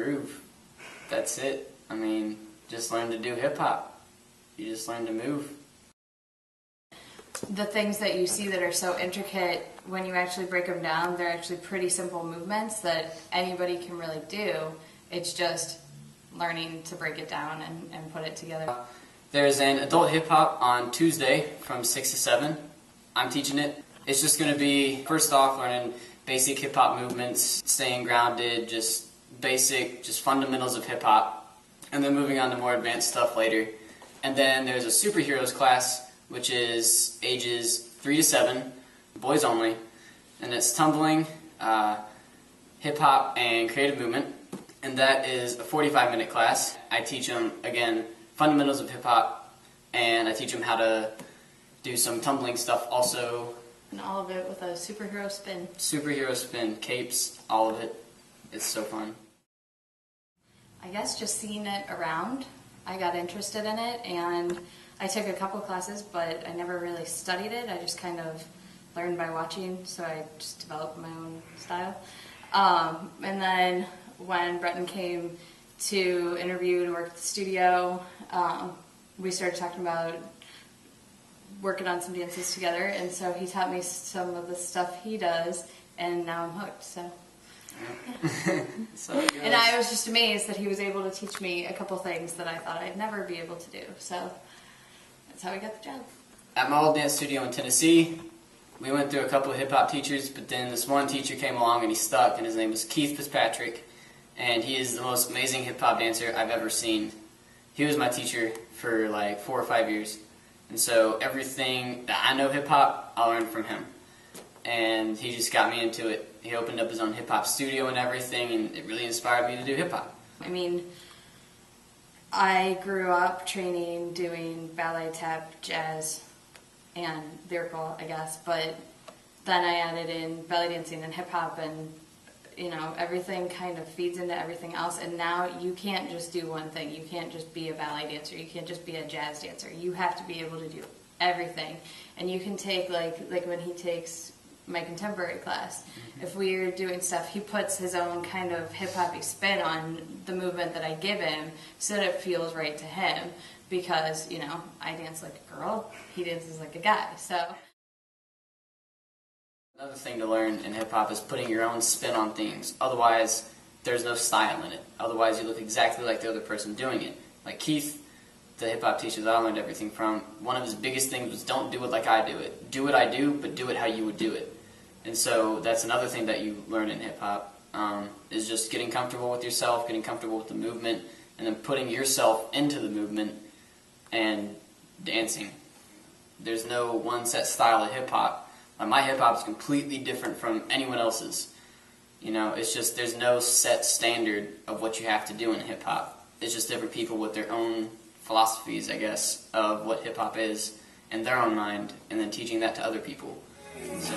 groove. That's it. I mean, just learn to do hip-hop. You just learn to move. The things that you see that are so intricate, when you actually break them down, they're actually pretty simple movements that anybody can really do. It's just learning to break it down and put it together. There's an adult hip-hop on Tuesday from 6 to 7. I'm teaching it. It's just going to be, first off, learning basic hip-hop movements, staying grounded, just basic, just fundamentals of hip-hop, and then moving on to more advanced stuff later. And then there's a superheroes class, which is ages 3 to 7, boys only, and it's tumbling, hip-hop, and creative movement, and that is a 45-minute class. I teach them, again, fundamentals of hip-hop, and I teach them how to do some tumbling stuff also. And all of it with a superhero spin. Superhero spin, capes, all of it. It's so fun. I guess just seeing it around, I got interested in it, and I took a couple classes, but I never really studied it. I just kind of learned by watching, so I just developed my own style. And then when Breton came to interview and work at the studio, we started talking about working on some dances together, and so he taught me some of the stuff he does, and now I'm hooked, so. Yeah. And I was just amazed that he was able to teach me a couple things that I thought I'd never be able to do, so that's how we got the job. At my old dance studio in Tennessee, we went through a couple of hip-hop teachers, but then this one teacher came along and he stuck, and his name was Keith Fitzpatrick, and he is the most amazing hip-hop dancer I've ever seen. He was my teacher for like 4 or 5 years, and so everything that I know hip-hop, I learned from him, and he just got me into it. He opened up his own hip-hop studio and everything, and it really inspired me to do hip-hop. I mean, I grew up training, doing ballet, tap, jazz, and lyrical, I guess, but then I added in belly dancing and hip-hop, and you know, everything kind of feeds into everything else, and now you can't just do one thing. You can't just be a ballet dancer. You can't just be a jazz dancer. You have to be able to do everything. And you can take, like when he takes my contemporary class, if we're doing stuff, he puts his own kind of hip-hop-y spin on the movement that I give him so that it feels right to him, because, you know, I dance like a girl, he dances like a guy, so. Another thing to learn in hip-hop is putting your own spin on things. Otherwise, there's no style in it. Otherwise, you look exactly like the other person doing it. Like Keith, the hip-hop teacher that I learned everything from, one of his biggest things was don't do it like I do it. Do what I do, but do it how you would do it. And so that's another thing that you learn in hip-hop, is just getting comfortable with yourself, getting comfortable with the movement, and then putting yourself into the movement and dancing. There's no one set style of hip-hop. My hip-hop is completely different from anyone else's. You know, it's just there's no set standard of what you have to do in hip-hop. It's just different people with their own philosophies, I guess, of what hip-hop is in their own mind, and then teaching that to other people. So.